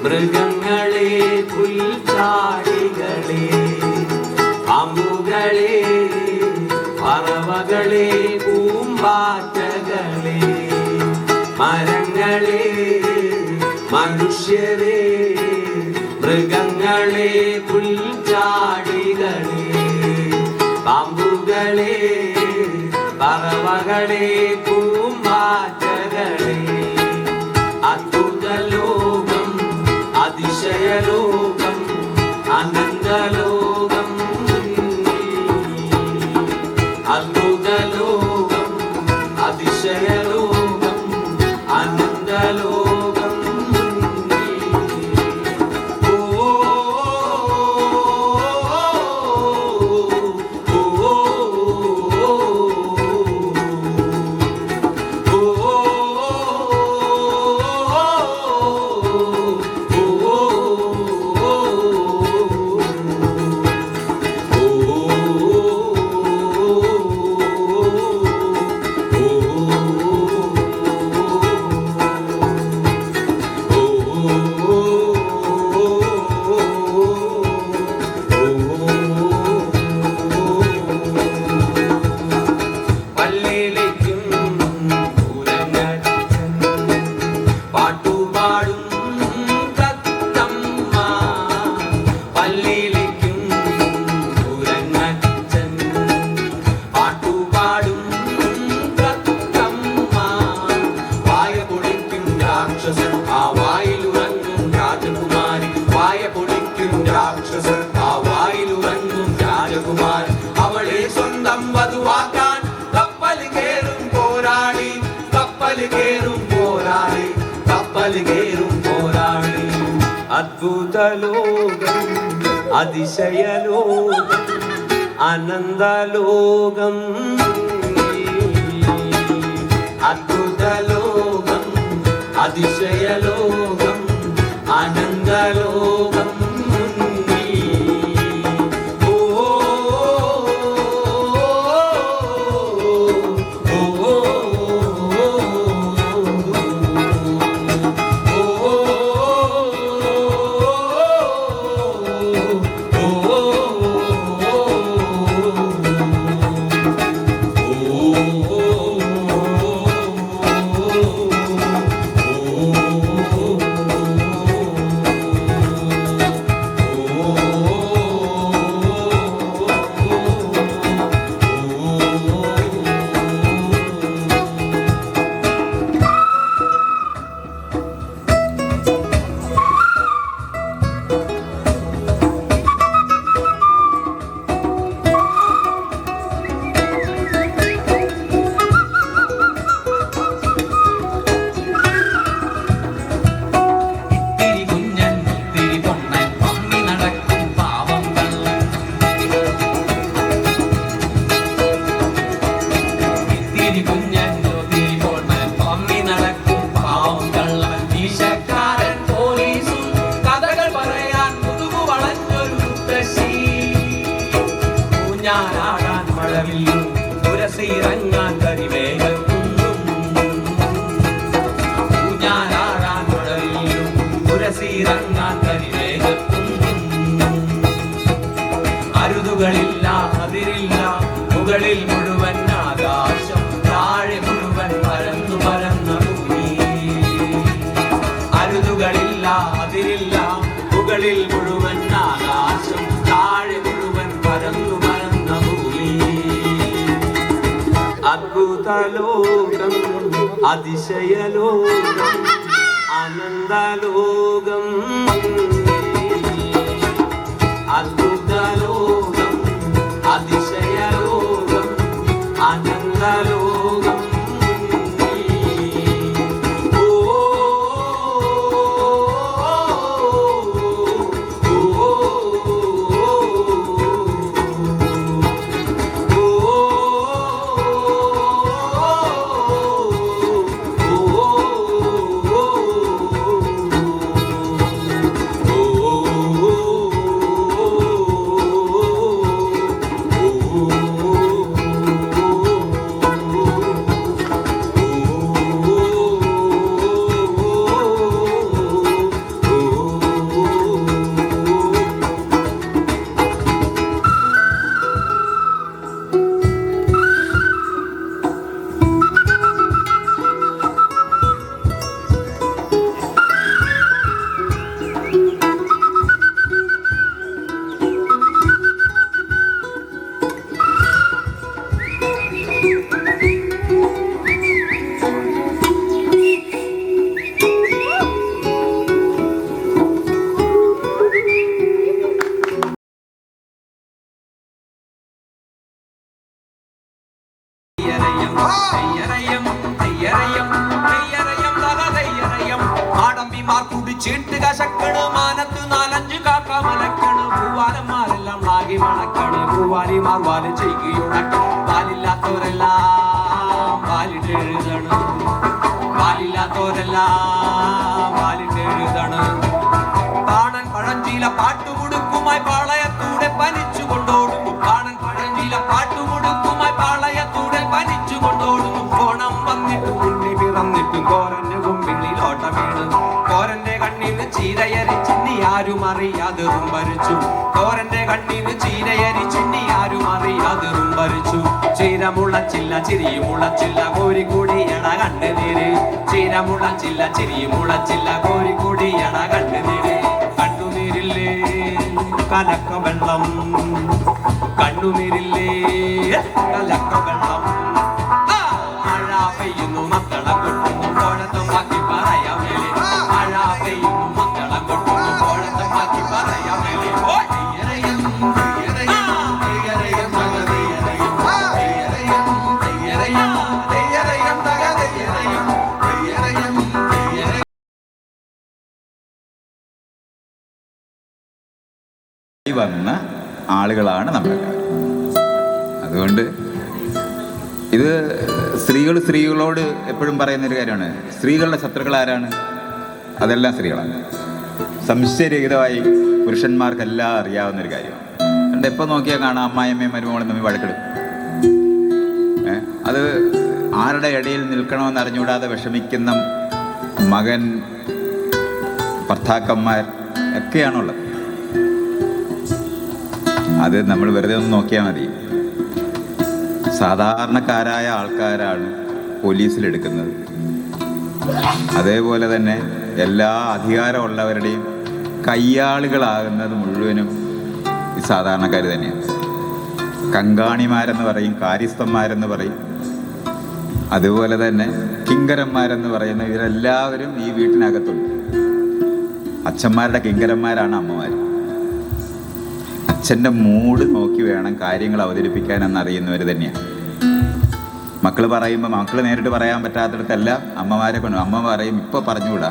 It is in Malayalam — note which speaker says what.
Speaker 1: മൃഗങ്ങളെ പുൽച്ചാടികളെ പാമ്പുകളെ പറവകളെ പൂമ്പാറ്റകളെ മരങ്ങളെ മനുഷ്യരെ മൃഗങ്ങളെ പുൽച്ചാടികളെ പാമ്പുകളെ പറവകളെ പൂമ്പാറ്റകളെ അത്ഭുതലോകം അതിശയലോകം അനന്തലോകം അത്ഭുതലോകം അതിശയലോകം അനന്തലോകം അവളെ സ്വന്തം വധുവാക്കാൻ കപ്പൽ കേറും പോരാളി കപ്പൽ കേറും പോരാളി കപ്പൽ കേറും പോരാളി അത്ഭുതലോകം അതിശയലോകം അനന്തലോകം അത്ഭുതലോകം അതിശയലോകം അനന്തലോകം ഉരസിറങ്ങാൻ കരിവേഗത്തുന്നും ഊഞ്ഞാലാടാൻ മഴവില്ലും ഉരസിറങ്ങാൻ കരിവേഗത്തുന്നും അരുതുകളില്ല അതിരില്ല മുകളിൽ മുഴുവൻ ആകാശം താഴെ മുഴുവൻ പരന്നു പരന്ന ഭൂമി അരുതുകളില്ല അതിരില്ല മുകളിൽ മുഴുവൻ ആകാശം താഴെ മുഴുവൻ പരന്നു പരന്ന ഭൂമി അത്ഭുതലോകം അതിശയലോകം അനന്തലോകം അത്ഭുതലോകം അതിശയലോകം അനന്തലോകം ചീട്ട് കശക്കണ് മാനത്ത് 4-5 കാക്ക മലക്കണ് പൂവാലന്മാരെല്ലാം നാഗി മണക്കണ് പൂവാലിമാർ വാല് ചെയ്യുടക്കണം പാലില്ലാത്തവരെല്ലാം പാലിട്ടെഴുതണ് പാലില്ലാത്തവരെല്ലാം പാലിട്ടെഴുതണ് കാണൻ പഴഞ്ചീല പാട്ടുമുടുക്കുമായി പാളയത്തൂടെ പനിച്ചു കൊണ്ടോടുന്നു കാണൻ പഴഞ്ചീല പാട്ടുമുടുക്കുമായി പാളയത്തൂടെ പനിച്ചു കൊണ്ടോടുന്നു കോണം വന്നിട്ട് മുന്നി പിറന്നിട്ടും കോരന്റെ കുമ്പിളിൽ ഓട്ടമീണ് കോരന്റെ കണ്ണീന്ന് ചീരയരി ചിന്നി ആരും അറിയാതെ റുംബരിച്ചു കോരന്റെ കണ്ണീന്ന് ചീരയരി ചിന്നി ആരും അറിയാതെ റുംബരിച്ചു ചീര മുളച്ചില്ല ചിരിയും മുളച്ചില്ല കോരിക്കൂടിയണ കണ്ണുനീര് ചീര മുളച്ചില്ല ചിരിയും മുളച്ചില്ല കോരിക്കൂടിയണ കണ്ണുനീര് കണ്ണുനീരില്ലേ കലക്ക വെള്ളം കണ്ണുനീരില്ലേ കലക്ക വെള്ളം മഴ പെയ്യുന്നു മക്കളെ കൊട്ടുന്നു കോഴത്തം ബാക്കി പറയാൻ വേലി മഴ പെയ്യുന്നു മക്കളെ കൊട്ടുന്നു കോഴത്തം ബാക്കി പറയാൻ വേലി
Speaker 2: വന്ന ആളുകളാണ് നമ്മളെല്ലാവരും. അതുകൊണ്ട് ഇത് സ്ത്രീകളോട് എപ്പോഴും പറയുന്നൊരു കാര്യമാണ്. സ്ത്രീകളുടെ ശത്രുക്കൾ ആരാണ്? അതെല്ലാം സ്ത്രീകളാണ്. സംശയരഹിതമായി പുരുഷന്മാർക്കെല്ലാം അറിയാവുന്നൊരു കാര്യമാണ്. അതുകൊണ്ട് എപ്പോൾ നോക്കിയാൽ കാണാം അമ്മായിയമ്മയും മരുമോളും തമ്മിൽ വഴക്കിടും. അത് ആരുടെ ഇടയിൽ നിൽക്കണമെന്ന് അറിഞ്ഞുകൂടാതെ വിഷമിക്കുന്ന മകൻ ഭർത്താക്കന്മാർ ഒക്കെയാണുള്ളത്. അത് നമ്മൾ വെറുതെ ഒന്ന് നോക്കിയാൽ മതി. സാധാരണക്കാരായ ആൾക്കാരാണ് പോലീസിലെടുക്കുന്നത്. അതേപോലെ തന്നെ എല്ലാ അധികാരമുള്ളവരുടെയും കയ്യാളുകളാകുന്നത് മുഴുവനും ഈ സാധാരണക്കാർ തന്നെയാണ്. കങ്കാണിമാരെന്ന് പറയും, കാര്യസ്ഥന്മാരെന്ന് പറയും, അതുപോലെ തന്നെ കിങ്കരന്മാരെന്ന് പറയുന്ന ഇവരെല്ലാവരും ഈ വീട്ടിനകത്തുണ്ട്. അച്ഛന്മാരുടെ കിങ്കരന്മാരാണ് അമ്മമാർ. അച്ഛൻ്റെ മൂഡ് നോക്കി വേണം കാര്യങ്ങൾ അവതരിപ്പിക്കാനെന്നറിയുന്നവർ തന്നെയാണ്. മക്കൾ പറയുമ്പോൾ മക്കൾ നേരിട്ട് പറയാൻ പറ്റാത്തിടത്തെല്ലാം അമ്മമാരെ കൊണ്ട് അമ്മ പറയും, ഇപ്പോൾ പറഞ്ഞുകൂടാ,